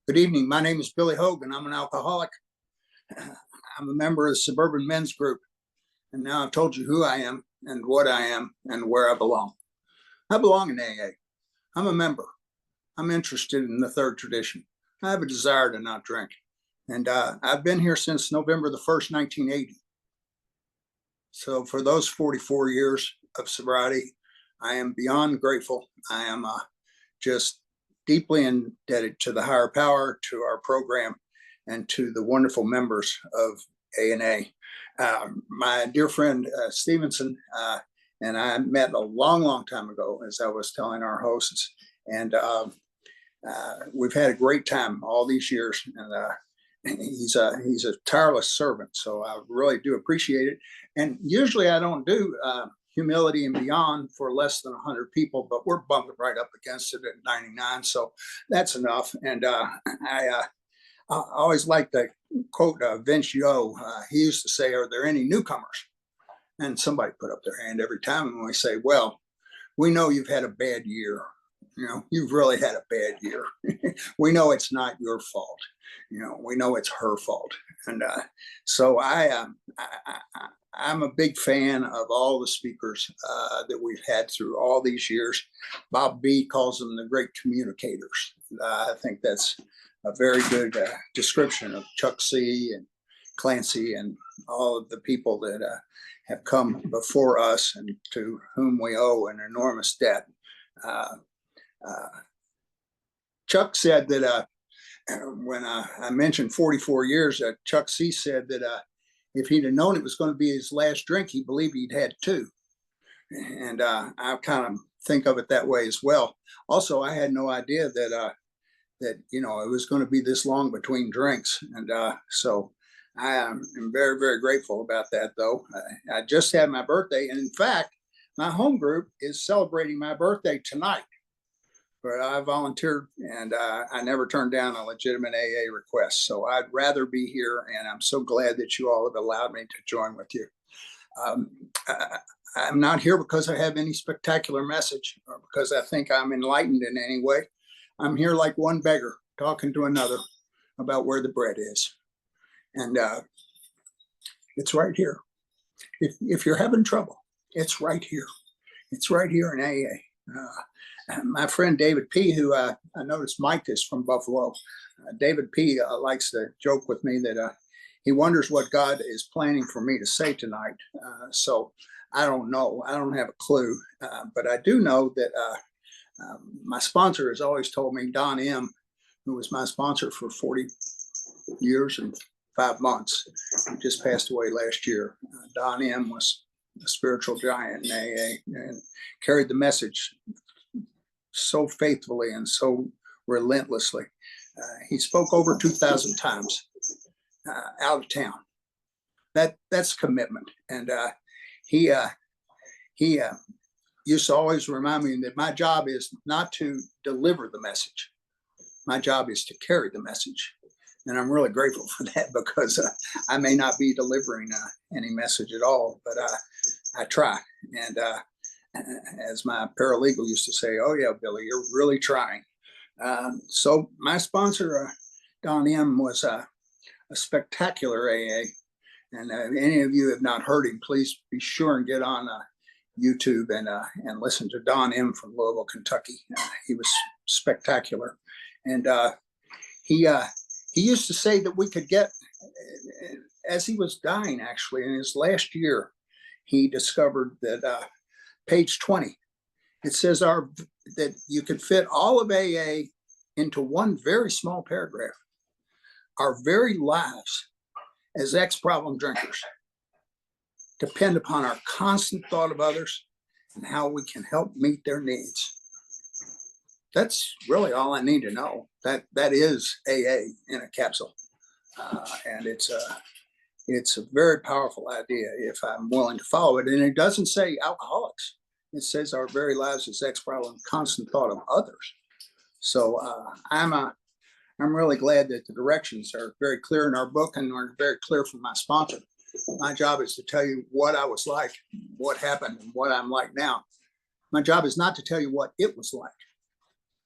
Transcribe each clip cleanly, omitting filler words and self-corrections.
Good evening. My name is Billy Hogan. I'm an alcoholic. I'm a member of the Suburban Men's Group. And now I've told you who I am and what I am and where I belong. I belong in AA. I'm a member. I'm interested in the third tradition. I have a desire to not drink. And I've been here since November the 1st, 1980. So for those 44 years of sobriety, I am beyond grateful. I am just deeply indebted to the higher power, to our program, and to the wonderful members of A&A. My dear friend Stevenson and I met a long time ago, as I was telling our hosts, and we've had a great time all these years. And he's a tireless servant, so I really do appreciate it. And usually I don't do humility and beyond for less than 100 people, but we're bumping right up against it at 99, so that's enough. And I always like to quote Vince Yo. He used to say, "Are there any newcomers?" And somebody put up their hand every time, and we say, "Well, we know you've had a bad year. You know, you've really had a bad year. We know it's not your fault. You know, we know it's her fault." And so I'm a big fan of all the speakers that we've had through all these years. Bob B calls them the great communicators. I think that's a very good description of Chuck C. and Clancy and all of the people that have come before us and to whom we owe an enormous debt. Chuck said that when I mentioned 44 years, Chuck C. said that if he'd have known it was going to be his last drink, he believed he'd had two. And I kind of think of it that way as well. Also, I had no idea that you know, it was going to be this long between drinks. And so I am very grateful about that, though. I just had my birthday. And in fact, my home group is celebrating my birthday tonight. But I volunteered, and I never turned down a legitimate AA request. So I'd rather be here, and I'm so glad that you all have allowed me to join with you. I'm not here because I have any spectacular message or because I think I'm enlightened in any way. I'm here like one beggar talking to another about where the bread is. And it's right here. If you're having trouble, it's right here. It's right here in AA. My friend David P., who I noticed Mike is from Buffalo. David P. Likes to joke with me that he wonders what God is planning for me to say tonight. So I don't know. I don't have a clue. But I do know that my sponsor has always told me, Don M., who was my sponsor for 40 years and 5 months, he just passed away last year. Don M. was a spiritual giant in AA and carried the message so faithfully and so relentlessly. He spoke over 2,000 times out of town. That's commitment. And he used to always remind me that my job is not to deliver the message. My job is to carry the message. And I'm really grateful for that, because I may not be delivering any message at all, but I try. And as my paralegal used to say, "Oh yeah, Billy, you're really trying." So my sponsor, Don M., was a spectacular AA. And if any of you have not heard him, please be sure and get on YouTube and listen to Don M. from Louisville, Kentucky. He was spectacular. And he used to say that we could get, as he was dying, actually, in his last year, he discovered that page 20, it says that you could fit all of AA into one very small paragraph. Our very lives as ex-problem drinkers depend upon our constant thought of others and how we can help meet their needs. That's really all I need to know. That is AA in a capsule. And it's a very powerful idea if I'm willing to follow it. And it doesn't say alcoholics. It says our very lives as ex-problem, constant thought of others. So I'm really glad that the directions are very clear in our book and are very clear from my sponsor. My job is to tell you what I was like, what happened, and what I'm like now. My job is not to tell you what it was like.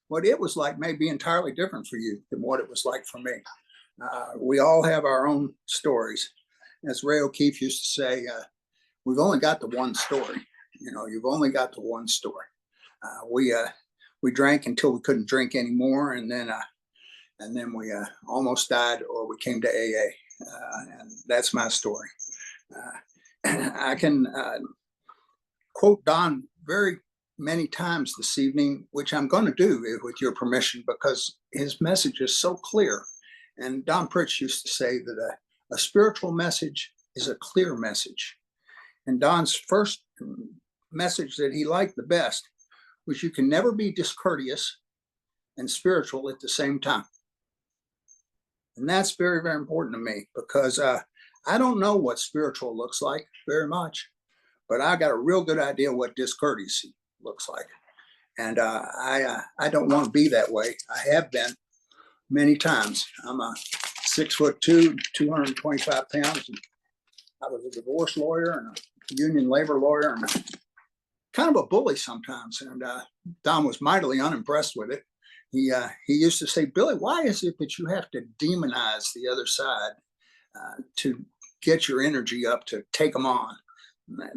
what it was like may be entirely different for you than what it was like for me. We all have our own stories. As Ray O'Keefe used to say, we've only got the one story. You've only got the one story. We drank until we couldn't drink anymore, and then we almost died, or we came to AA, and that's my story. I can quote Don very many times this evening, which I'm going to do with your permission, because his message is so clear. And Don Pritch used to say that a spiritual message is a clear message. And Don's first message that he liked the best was, you can never be discourteous and spiritual at the same time. And that's very, very important to me, because I don't know what spiritual looks like very much, but I got a real good idea what discourtesy looks like. And I don't want to be that way. I have been many times. I'm a 6'2", 225 pounds. And I was a divorce lawyer and a union labor lawyer, and kind of a bully sometimes. And Don was mightily unimpressed with it. He used to say, Billy, why is it that you have to demonize the other side to get your energy up to take them on?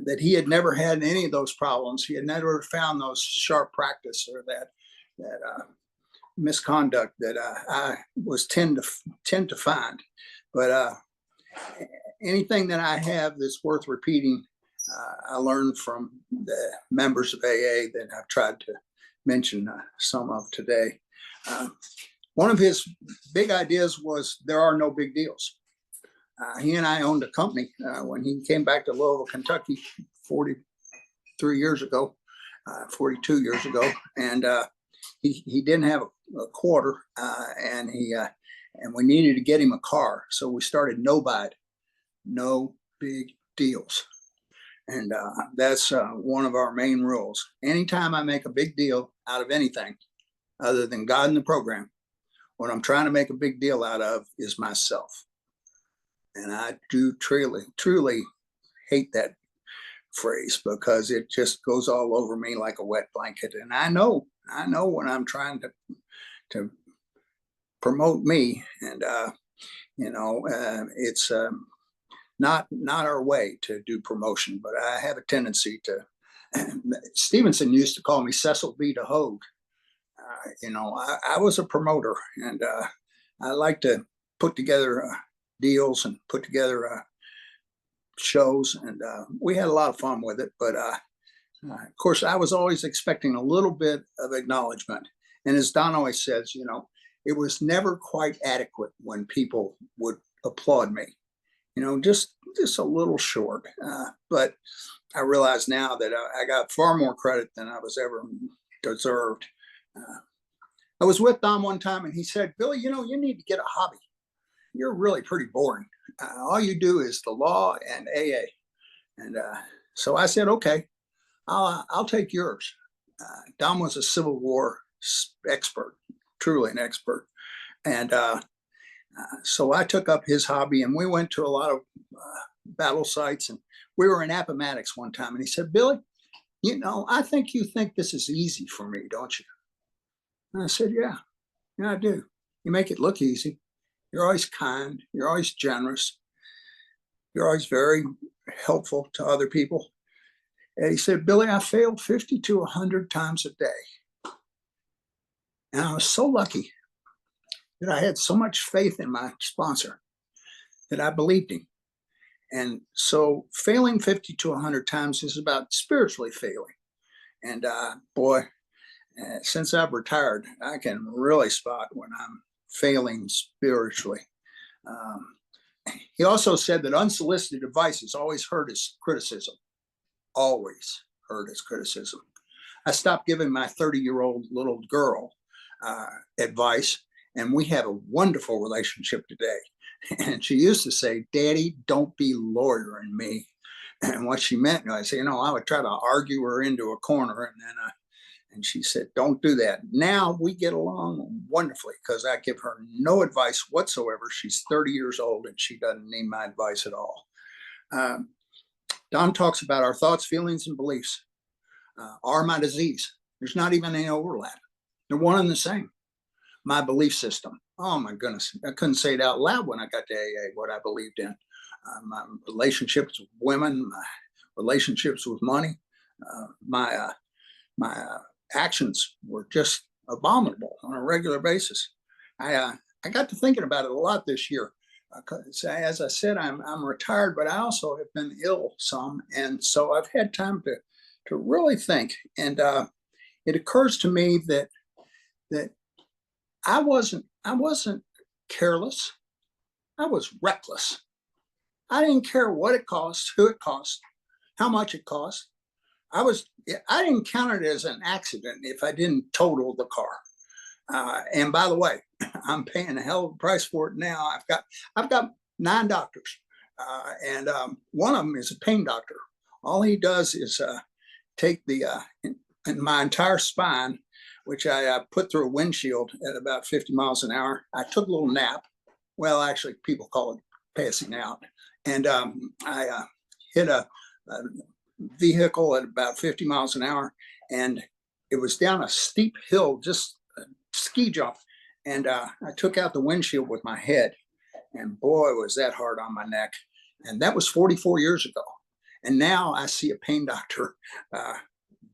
That he had never had any of those problems. He had never found those sharp practice or that misconduct that I was tend to find. But anything that I have that's worth repeating, I learned from the members of AA that I've tried to mention some of today. One of his big ideas was there are no big deals. He and I owned a company when he came back to Louisville, Kentucky 42 years ago, and he didn't have a quarter, and we needed to get him a car, so we started no big deals. And that's one of our main rules. Anytime I make a big deal out of anything other than God and the program, what I'm trying to make a big deal out of is myself. And I do truly hate that phrase, because it just goes all over me like a wet blanket. And I know when I'm trying to promote me, and it's not our way to do promotion. But I have a tendency to. Stevenson used to call me Cecil B. DeHogue. I was a promoter, and I like to put together deals and put together shows, and we had a lot of fun with it. But of course, I was always expecting a little bit of acknowledgement. And as Don always says, it was never quite adequate when people would applaud me. Just a little short. But I realize now that I got far more credit than I was ever deserved. I was with Don one time, and he said, Billy, you need to get a hobby. You're really pretty boring. All you do is the law and AA. And so I said, okay, I'll take yours. Don was a Civil War expert, truly an expert. And so I took up his hobby, and we went to a lot of battle sites, and we were in Appomattox one time, and he said, Billy, I think you think this is easy for me, don't you? And I said, yeah, I do. You make it look easy. You're always kind. You're always generous. You're always very helpful to other people. And he said, Billy, I failed 50 to 100 times a day. And I was so lucky that I had so much faith in my sponsor that I believed him. And so failing 50 to 100 times is about spiritually failing. And since I've retired, I can really spot when I'm failing spiritually. He also said that unsolicited advice is always heard as criticism. Always heard as criticism. I stopped giving my 30-year-old little girl advice, and we have a wonderful relationship today. And she used to say, Daddy, don't be lawyering me. And what she meant, I said, I would try to argue her into a corner, and then and she said, don't do that. Now we get along wonderfully, because I give her no advice whatsoever. She's 30 years old, and she doesn't need my advice at all. Don talks about our thoughts, feelings, and beliefs are my disease. There's not even any overlap. They're one and the same. My belief system. Oh my goodness. I couldn't say it out loud when I got to AA, what I believed in. My relationships with women, my relationships with money, my actions were just abominable on a regular basis. I got to thinking about it a lot this year. As I said, I'm retired, but I also have been ill some, and so I've had time to really think. And it occurs to me that I wasn't careless. I was reckless. I didn't care what it cost, who it cost, how much it cost. I didn't count it as an accident if I didn't total the car. And by the way, I'm paying a hell of a price for it now. I've got 9 doctors, and one of them is a pain doctor. All he does is take in my entire spine, which I put through a windshield at about 50 miles an hour. I took a little nap. Well, actually, people call it passing out. And I hit a vehicle at about 50 miles an hour, and it was down a steep hill, just a ski jump. And I took out the windshield with my head, and boy, was that hard on my neck. And that was 44 years ago. And now I see a pain doctor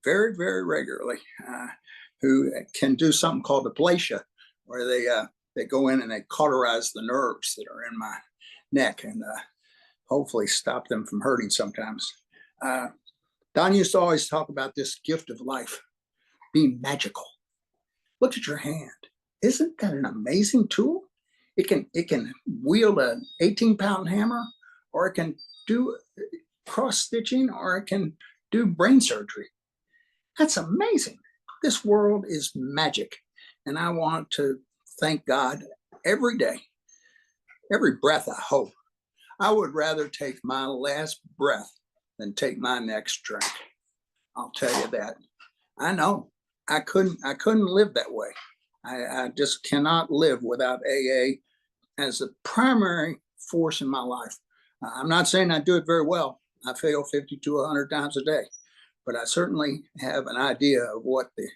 very, very regularly who can do something called aplasia, where they go in and they cauterize the nerves that are in my neck and hopefully stop them from hurting sometimes. Don used to always talk about this gift of life being magical. Look at your hand. Isn't that an amazing tool? It can wield an 18-pound hammer, or it can do cross stitching, or it can do brain surgery. That's amazing. This world is magic. And I want to thank God every day, every breath I hope. I would rather take my last breath than take my next drink. I'll tell you that. I know I couldn't live that way. I just cannot live without AA as the primary force in my life. I'm not saying I do it very well. I fail 50 to 100 times a day, but I certainly have an idea of what the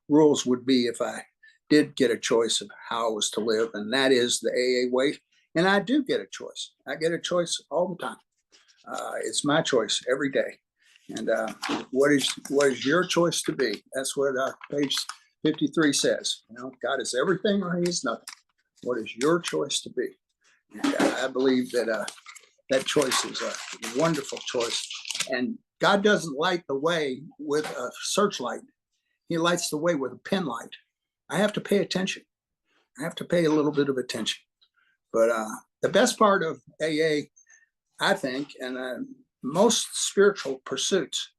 rules would be if I did get a choice of how I was to live, and that is the AA way. And I do get a choice. I get a choice all the time. It's my choice every day. And what is your choice to be? That's what page 53 says. You know, God is everything or He is nothing. What is your choice to be? And I believe that that choice is a wonderful choice. And God doesn't light the way with a searchlight. He lights the way with a pen light. I have to pay attention. I have to pay a little bit of attention. But the best part of AA, I think, and most spiritual pursuits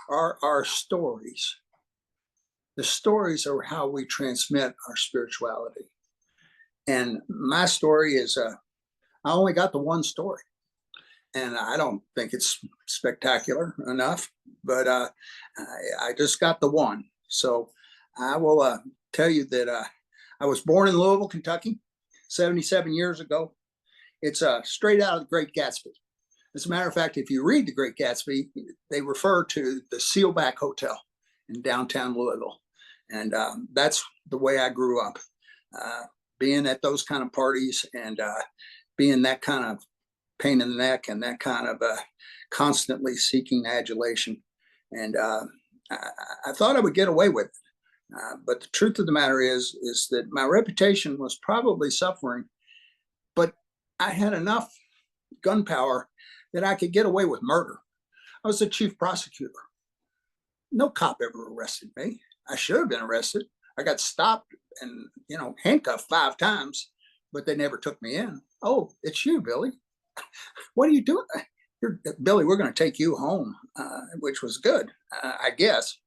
are our stories. The stories are how we transmit our spirituality. And my story is, I only got the one story. And I don't think it's spectacular enough, but I just got the one. So I will tell you that I was born in Louisville, Kentucky, 77 years ago. It's straight out of The Great Gatsby. As a matter of fact, if you read The Great Gatsby, they refer to the Sealback Hotel in downtown Louisville. And that's the way I grew up, being at those kind of parties and being that kind of pain in the neck and that kind of constantly seeking adulation. And I thought I would get away with it. But the truth of the matter is that my reputation was probably suffering, but I had enough gunpowder that I could get away with murder. I was the chief prosecutor. No cop ever arrested me. I should have been arrested. I got stopped and, handcuffed 5 times, but they never took me in. Oh, it's you, Billy. What are you doing? Billy, we're going to take you home, which was good, I guess.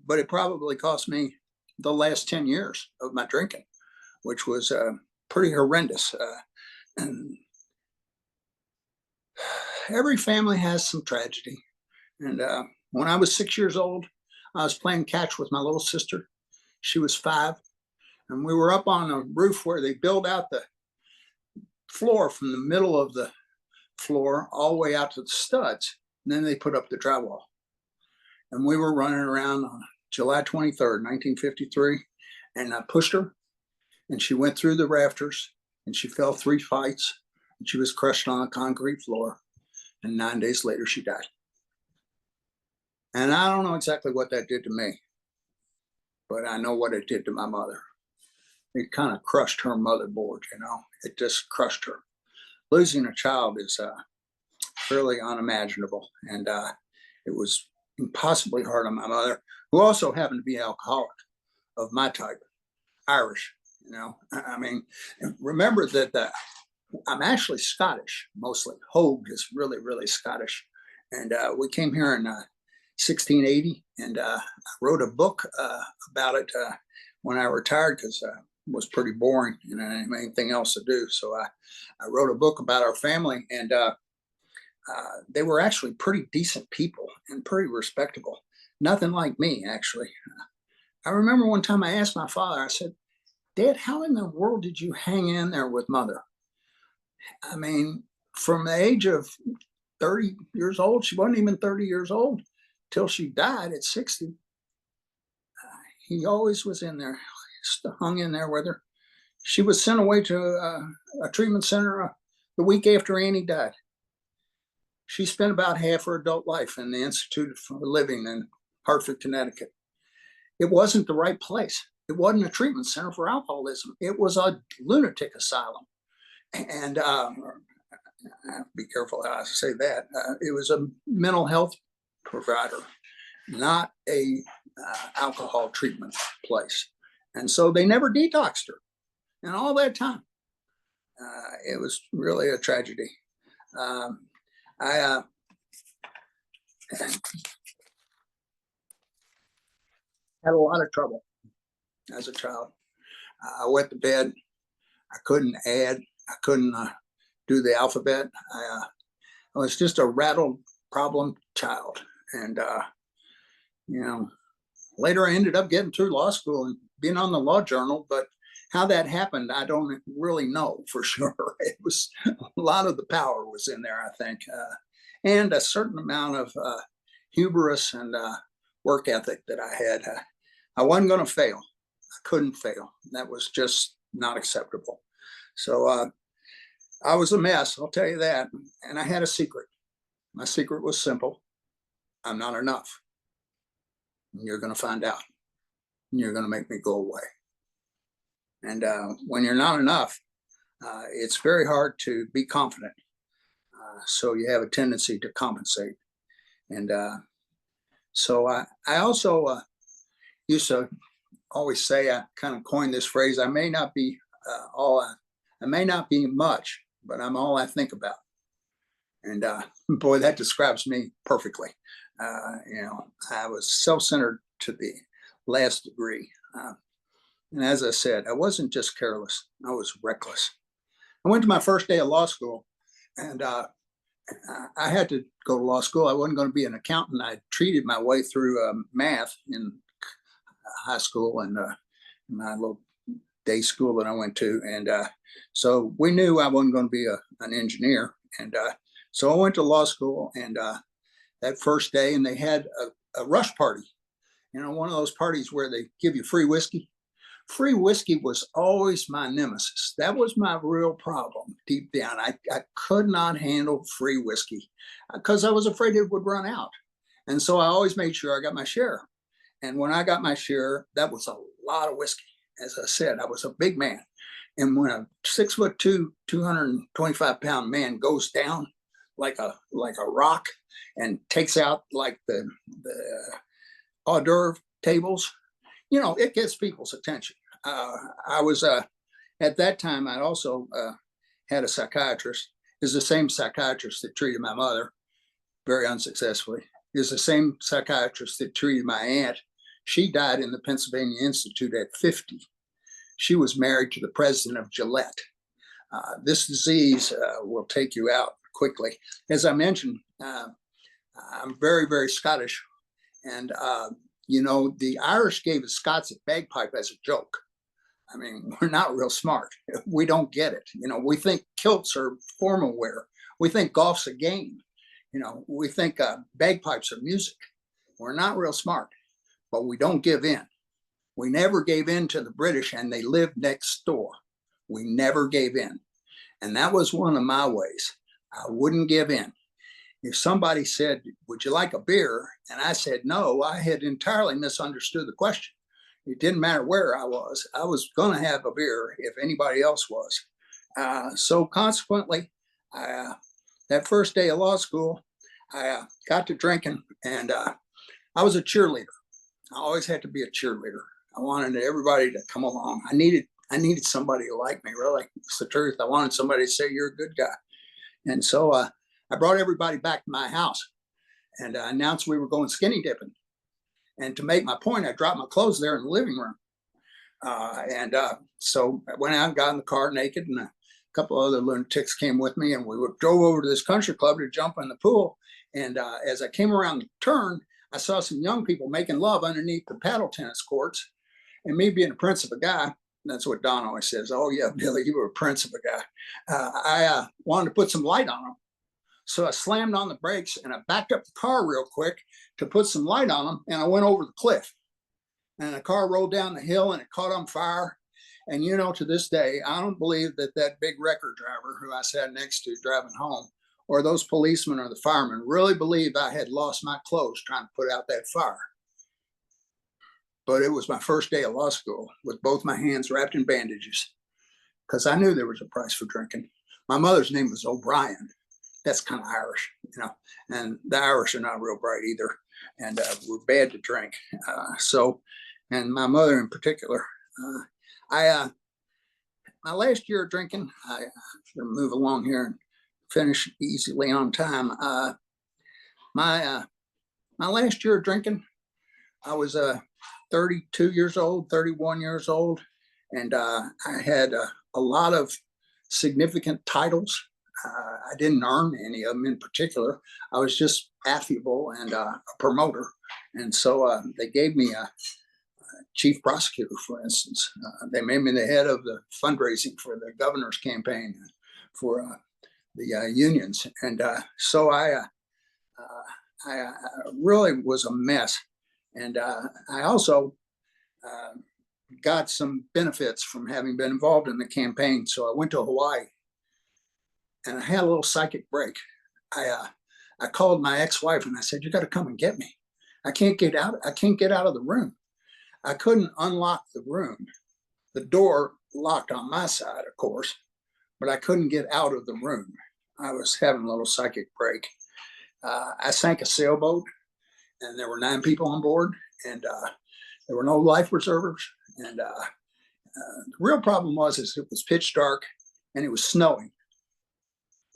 But it probably cost me the last 10 years of my drinking, which was pretty horrendous. And every family has some tragedy. And when I was 6 years old, I was playing catch with my little sister. She was 5. And we were up on a roof where they built out the floor from the middle of the floor all the way out to the studs. And then they put up the drywall. And we were running around on July 23rd, 1953. and I pushed her, and she went through the rafters, and she fell 3 flights, and she was crushed on a concrete floor, and 9 days later she died. And I don't know exactly what that did to me, but I know what it did to my mother. It kind of crushed her motherboard, you know. It just crushed her. Losing a child is fairly unimaginable, and it was impossibly hard on my mother, who also happened to be an alcoholic of my type, Irish. You know, I mean, remember that I'm actually Scottish mostly. Hogue is really, really Scottish, and we came here in 1680, and I wrote a book about it when I retired because it was pretty boring and I didn't have anything else to do. So I wrote a book about our family, and they were actually pretty decent people and pretty respectable. Nothing like me, actually. I remember one time I asked my father, I said, Dad, how in the world did you hang in there with Mother? I mean, from the age of 30 years old, she wasn't even 30 years old till she died at 60. He always was in there, hung in there with her. She was sent away to a treatment center the week after Annie died. She spent about half her adult life in the Institute for Living in Hartford, Connecticut. It wasn't the right place. It wasn't a treatment center for alcoholism. It was a lunatic asylum. And I have to be careful how I say that. It was a mental health provider, not a alcohol treatment place. And so they never detoxed her. And all that time, it was really a tragedy. I had a lot of trouble as a child. I went to bed. I couldn't add. I couldn't do the alphabet. I was just a rattled problem child. And, you know, later I ended up getting through law school and being on the law journal, but how that happened, I don't really know for sure. It was a lot of the power was in there, I think, and a certain amount of hubris and work ethic that I had. I wasn't going to fail. I couldn't fail. That was just not acceptable. So I was a mess, I'll tell you that. And I had a secret. My secret was simple. I'm not enough. And you're going to find out. And you're going to make me go away. And when you're not enough, it's very hard to be confident. So you have a tendency to compensate. And so I also used to always say, I kind of coined this phrase, I may not be I may not be much, but I'm all I think about. And boy, that describes me perfectly. You know, I was self-centered to the last degree. And as I said, I wasn't just careless, I was reckless. I went to my first day of law school, and I had to go to law school. I wasn't going to be an accountant. I treated my way through math in high school and my little day school that I went to. And so we knew I wasn't going to be an engineer. And so I went to law school, and that first day, and they had a rush party, you know, one of those parties where they give you free whiskey. Free whiskey was always my nemesis. That was my real problem deep down. I could not handle free whiskey because I was afraid it would run out. And so I always made sure I got my share. And when I got my share, that was a lot of whiskey. As I said, I was a big man. And when a 6'2", 225-pound man goes down like a rock and takes out like the hors d'oeuvre tables, you know, it gets people's attention. I was at that time, I also had a psychiatrist. Is the same psychiatrist that treated my mother very unsuccessfully. Is the same psychiatrist that treated my aunt. She died in the Pennsylvania Institute at 50. She was married to the president of Gillette. This disease will take you out quickly. As I mentioned, I'm very, very Scottish. And you know, the Irish gave the Scots a bagpipe as a joke. I mean, we're not real smart. We don't get it. You know, we think kilts are formal wear. We think golf's a game. You know, we think bagpipes are music. We're not real smart, but we don't give in. We never gave in to the British, and they lived next door. We never gave in. And that was one of my ways. I wouldn't give in. If somebody said, would you like a beer? And I said, no, I had entirely misunderstood the question. It didn't matter where I was going to have a beer if anybody else was. So consequently, that first day of law school, I got to drinking, and I was a cheerleader. I always had to be a cheerleader. I wanted everybody to come along. I needed somebody to like me, really. It's the truth. I wanted somebody to say, you're a good guy. And so I brought everybody back to my house and announced we were going skinny dipping. And to make my point, I dropped my clothes there in the living room. So I went out and got in the car naked, and a couple other lunatics came with me, and we drove over to this country club to jump in the pool. And as I came around the turn, I saw some young people making love underneath the paddle tennis courts. And me being a prince of a guy, that's what Don always says, oh yeah, Billy, you were a prince of a guy. I wanted to put some light on them. So I slammed on the brakes and I backed up the car real quick to put some light on them. And I went over the cliff, and the car rolled down the hill and it caught on fire. And, you know, to this day, I don't believe that big wrecker driver who I sat next to driving home, or those policemen or the firemen, really believed I had lost my clothes trying to put out that fire. But it was my first day of law school with both my hands wrapped in bandages, because I knew there was a price for drinking. My mother's name was O'Brien. That's kind of Irish, you know, and the Irish are not real bright either, and we're bad to drink. And my mother in particular, my last year of drinking, I should move along here and finish easily on time. My last year of drinking, I was 32 years old, 31 years old, and I had a lot of significant titles. I didn't earn any of them in particular. I was just affable and a promoter. And so they gave me a chief prosecutor, for instance. They made me the head of the fundraising for the governor's campaign for the unions. And so I really was a mess. And I also got some benefits from having been involved in the campaign. So I went to Hawaii, and I had a little psychic break. I called my ex-wife and I said, you got to come and get me. I can't get out. I can't get out of the room. I couldn't unlock the room. The door locked on my side, of course, but I couldn't get out of the room. I was having a little psychic break. I sank a sailboat, and there were 9 people on board, and there were no life preservers. And the real problem was it was pitch dark and it was snowing.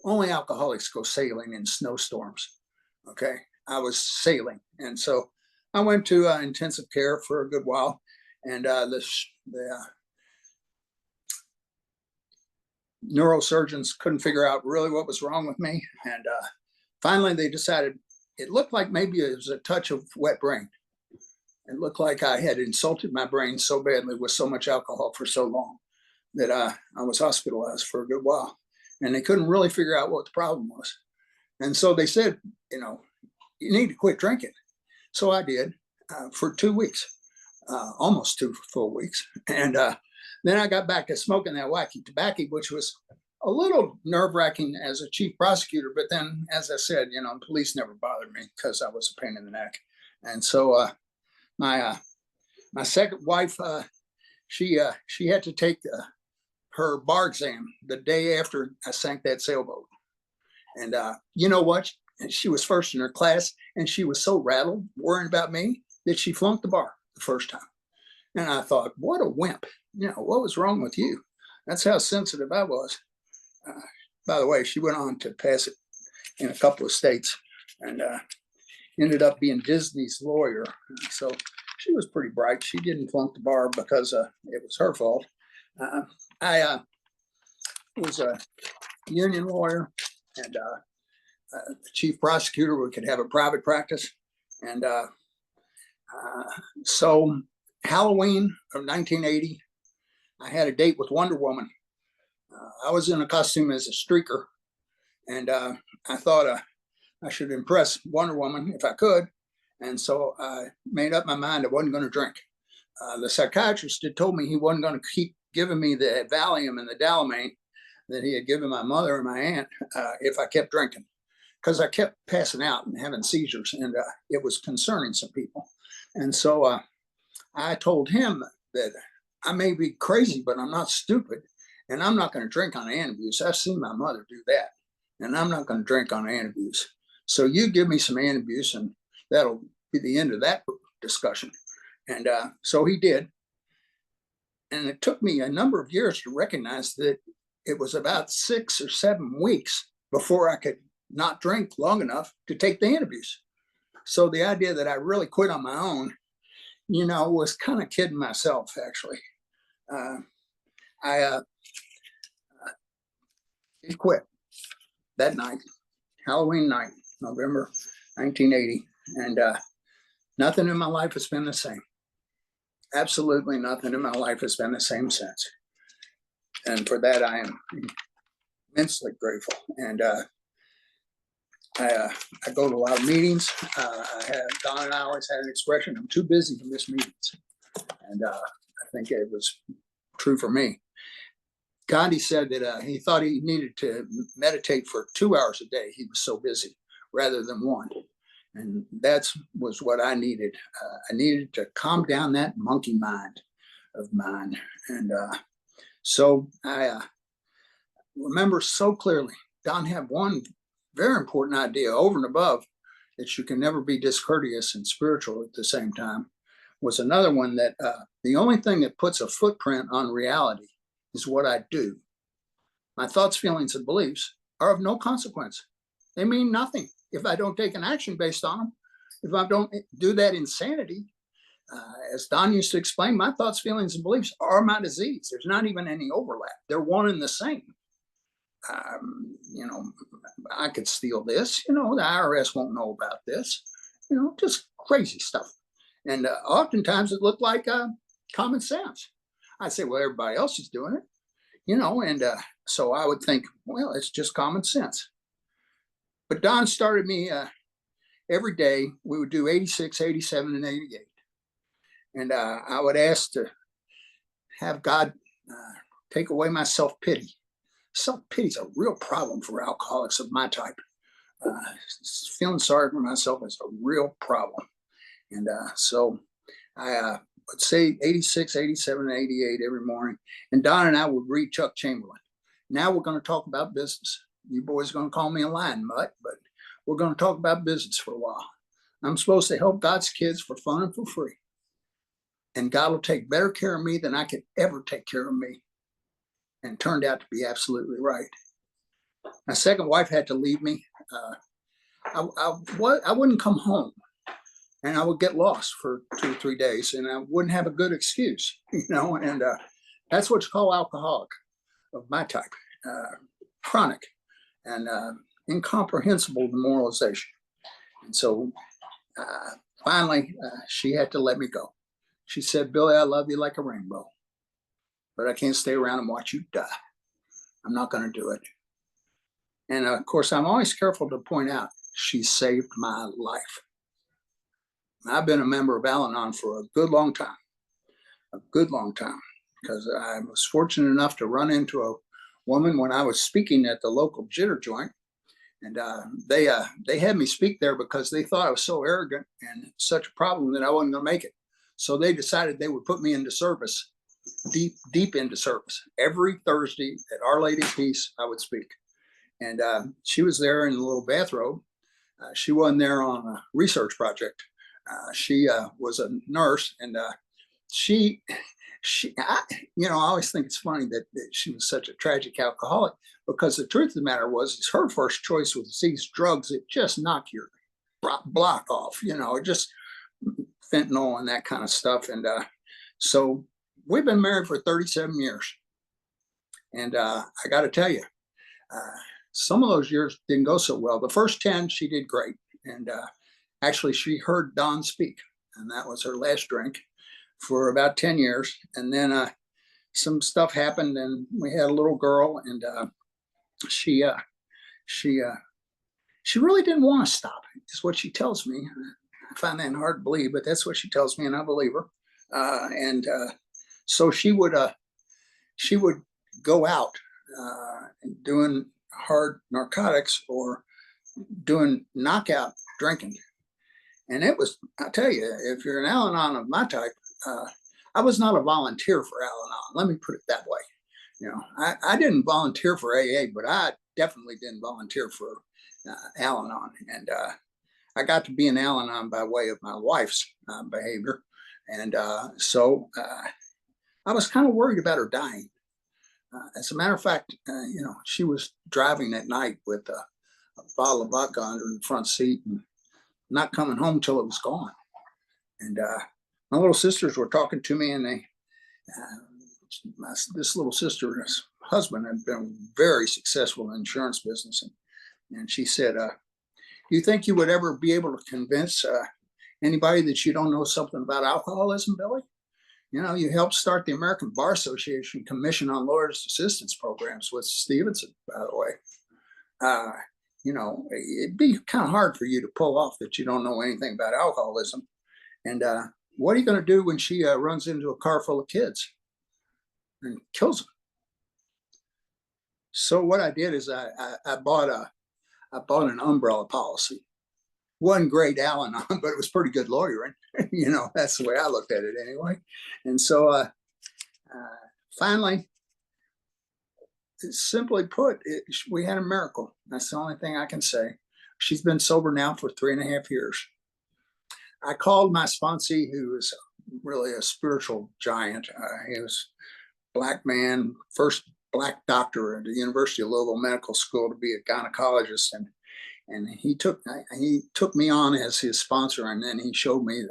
Only alcoholics go sailing in snowstorms. Okay, I was sailing, and so I went to intensive care for a good while, and the neurosurgeons couldn't figure out really what was wrong with me, and finally they decided it looked like maybe it was a touch of wet brain. It looked like I had insulted my brain so badly with so much alcohol for so long that I was hospitalized for a good while. And they couldn't really figure out what the problem was. And so they said, you know, you need to quit drinking. So I did for 2 weeks, almost 2 full weeks. And then I got back to smoking that wacky tobacco, which was a little nerve-wracking as a chief prosecutor. But then, as I said, you know, police never bothered me because I was a pain in the neck. And so my second wife, she had to take her bar exam the day after I sank that sailboat. And you know what? She was first in her class, and she was so rattled, worrying about me, that she flunked the bar the first time. And I thought, what a wimp. You know, what was wrong with you? That's how sensitive I was. By the way, she went on to pass it in a couple of states, and ended up being Disney's lawyer. So she was pretty bright. She didn't flunk the bar because it was her fault. I was a union lawyer and the chief prosecutor. We could have a private practice. And so Halloween of 1980, I had a date with Wonder Woman. I was in a costume as a streaker, and I thought I should impress Wonder Woman if I could. And so I made up my mind I wasn't going to drink. The psychiatrist had told me he wasn't going to keep giving me the Valium and the Dalamane that he had given my mother and my aunt if I kept drinking, because I kept passing out and having seizures, and it was concerning some people. And so I told him that I may be crazy, but I'm not stupid, and I'm not going to drink on antabuse. I've seen my mother do that, and I'm not going to drink on antabuse. So you give me some antabuse, and that'll be the end of that discussion. And so he did. And it took me a number of years to recognize that it was about 6 or 7 weeks before I could not drink long enough to take the antabuse. So the idea that I really quit on my own, was kind of kidding myself, actually. I quit that night, Halloween night, November 1980. And nothing in my life has been the same. Absolutely nothing in my life has been the same since. And for that, I am immensely grateful. And I go to a lot of meetings. Don and I always had an expression, I'm too busy to miss meetings. And I think it was true for me. Gandhi said that he thought he needed to meditate for 2 hours a day. He was so busy, rather than 1. And that was what I needed. I needed to calm down that monkey mind of mine. And so I remember so clearly, Don had one very important idea over and above that you can never be discourteous and spiritual at the same time, was another one that the only thing that puts a footprint on reality is what I do. My thoughts, feelings, and beliefs are of no consequence. They mean nothing if I don't take an action based on them. If I don't do that insanity, as Don used to explain, my thoughts, feelings, and beliefs are my disease. There's not even any overlap. They're one and the same. I could steal this, the IRS won't know about this, just crazy stuff. And oftentimes it looked like common sense. I'd say, well, everybody else is doing it, and so I would think, well, it's just common sense. But Don started me every day. We would do 86, 87, and 88. And I would ask to have God take away my self-pity. Self-pity is a real problem for alcoholics of my type. Feeling sorry for myself is a real problem. And so I would say 86, 87, and 88 every morning. And Don and I would read Chuck Chamberlain. Now we're going to talk about business. You boys are going to call me a lying mutt, but we're going to talk about business for a while. I'm supposed to help God's kids for fun and for free. And God will take better care of me than I could ever take care of me. And it turned out to be absolutely right. My second wife had to leave me. I wouldn't come home, and I would get lost for 2 or 3 days, and I wouldn't have a good excuse, and that's what you call alcoholic of my type, chronic and incomprehensible demoralization. And so finally, she had to let me go. She said, Billy, I love you like a rainbow, but I can't stay around and watch you die. I'm not going to do it. And of course, I'm always careful to point out, she saved my life. I've been a member of Al-Anon for a good long time, because I was fortunate enough to run into a woman when I was speaking at the local jitter joint. And they had me speak there because they thought I was so arrogant and such a problem that I wasn't going to make it. So they decided they would put me into service, deep into service. Every Thursday at Our Lady's Peace, I would speak. And she was there in a little bathrobe. She wasn't there on a research project. She was a nurse, and I always think it's funny that she was such a tragic alcoholic, because the truth of the matter was her first choice was these drugs that just knock your block off, just fentanyl and that kind of stuff. And so we've been married for 37 years. And I got to tell you, some of those years didn't go so well. The first 10, she did great. And actually, she heard Don speak, and that was her last drink for about 10 years. And then some stuff happened, and we had a little girl, and she really didn't want to stop, is what she tells me. I find that hard to believe, but that's what she tells me, and I believe her. And so she would go out doing hard narcotics or doing knockout drinking. And it was, I tell you, if you're an Al-Anon of my type, I was not a volunteer for Al-Anon. Let me put it that way. I didn't volunteer for AA, but I definitely didn't volunteer for Al-Anon. And I got to be an Al-Anon by way of my wife's behavior. And so I was kind of worried about her dying. As a matter of fact, she was driving at night with a bottle of vodka under the front seat and not coming home till it was gone. And my little sisters were talking to me, and this little sister's husband had been very successful in the insurance business. And she said, do you think you would ever be able to convince anybody that you don't know something about alcoholism, Billy? You helped start the American Bar Association Commission on Lawyers Assistance Programs with Stevenson, by the way. It'd be kind of hard for you to pull off that you don't know anything about alcoholism. And what are you going to do when she runs into a car full of kids and kills them? So what I did is I bought an umbrella policy. Wasn't great Al-Anon, but it was pretty good lawyering. That's the way I looked at it anyway. And so finally, simply put, we had a miracle. That's the only thing I can say. She's been sober now for 3.5 years. I called my sponsee, who is really a spiritual giant. He was a Black man, first Black doctor at the University of Louisville Medical School to be a gynecologist. And he took me on as his sponsor, and then he showed me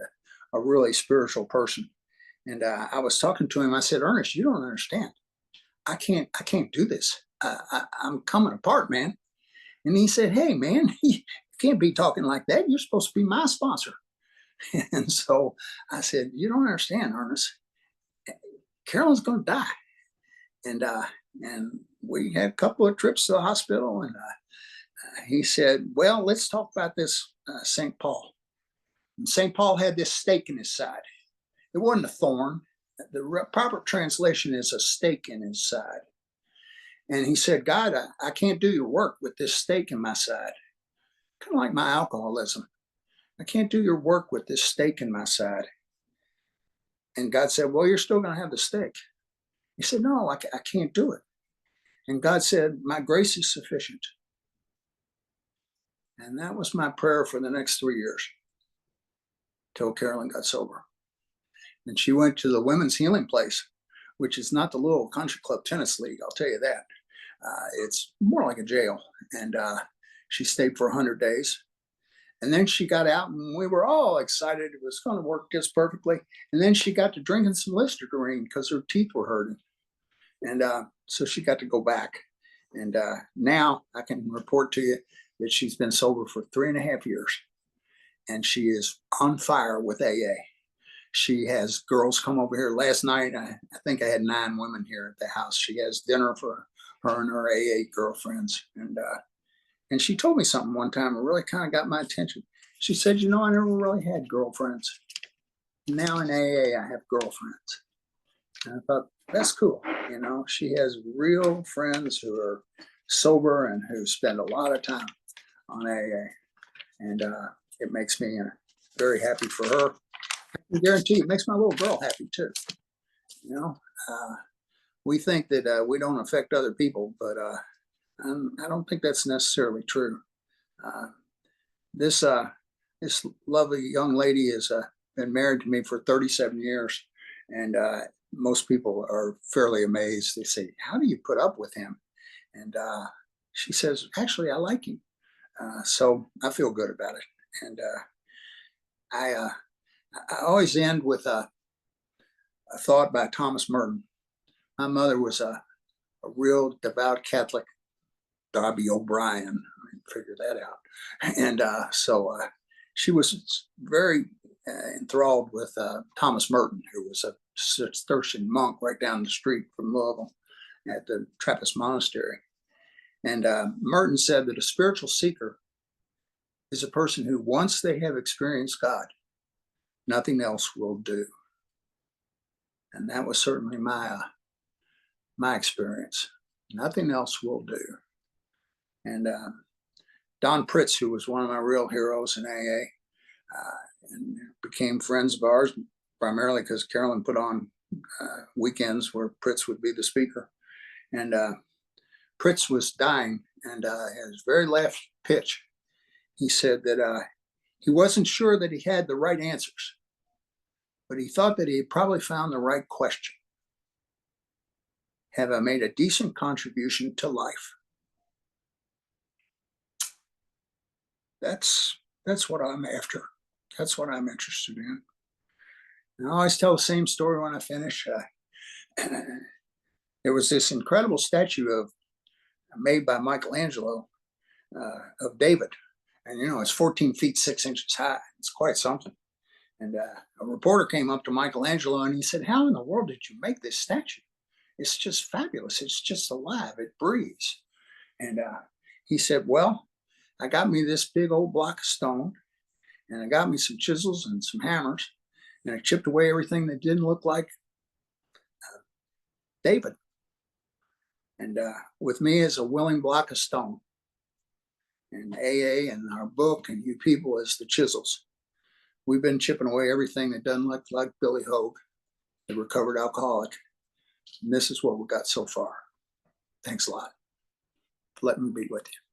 a really spiritual person. And I was talking to him. I said, Ernest, you don't understand. I can't do this. I'm coming apart, man. And he said, hey, man, you can't be talking like that. You're supposed to be my sponsor. And so I said, you don't understand, Ernest. Carolyn's going to die. And we had a couple of trips to the hospital, and he said, well, let's talk about this St. Paul. And St. Paul had this stake in his side. It wasn't a thorn. The proper translation is a stake in his side. And he said, God, I can't do your work with this stake in my side. Kind of like my alcoholism. I can't do your work with this stake in my side. And God said, well, you're still going to have the stake. He said, no, I can't do it. And God said, my grace is sufficient. And that was my prayer for the next 3 years till Carolyn got sober. And she went to the Women's Healing Place, which is not the Louisville Country Club Tennis League, I'll tell you that. It's more like a jail. And she stayed for 100 days. And then she got out, and we were all excited. It was going to work just perfectly. And then she got to drinking some Listerine because her teeth were hurting. And so she got to go back. And now I can report to you that she's been sober for 3.5 years. And she is on fire with AA. She has girls come over here. Last night, I think I had 9 women here at the house. She has dinner for her and her AA girlfriends. And she told me something one time that really kind of got my attention. She said, I never really had girlfriends. Now in AA, I have girlfriends. And I thought, that's cool. She has real friends who are sober and who spend a lot of time on AA. And it makes me very happy for her. I can guarantee it makes my little girl happy too. We think that we don't affect other people, but I don't think that's necessarily true. This lovely young lady has been married to me for 37 years, and most people are fairly amazed. They say, how do you put up with him? And she says, actually, I like him. So I feel good about it. And I always end with a thought by Thomas Merton. My mother was a real devout Catholic, Darby O'Brien. I figured that out. And so she was very enthralled with Thomas Merton, who was a Cistercian monk right down the street from Louisville at the Trappist Monastery. And Merton said that a spiritual seeker is a person who, once they have experienced God, nothing else will do. And that was certainly my experience. Nothing else will do. And Don Pritz, who was one of my real heroes in AA, and became friends of ours, primarily because Carolyn put on weekends where Pritz would be the speaker. And Pritz was dying, and his very last pitch, he said that he wasn't sure that he had the right answers, but he thought that he had probably found the right question. Have I made a decent contribution to life? That's what I'm after. That's what I'm interested in. And I always tell the same story when I finish. There was this incredible statue made by Michelangelo of David, and it's 14 feet 6 inches high. It's quite something. And a reporter came up to Michelangelo and he said, "How in the world did you make this statue? It's just fabulous. It's just alive. It breathes." And he said, "Well, I got me this big old block of stone, and I got me some chisels and some hammers, and I chipped away everything that didn't look like David. And with me is a willing block of stone. And AA and our book and you people as the chisels. We've been chipping away everything that doesn't look like Billy Hogue, the recovered alcoholic. And this is what we got so far. Thanks a lot for letting me be with you."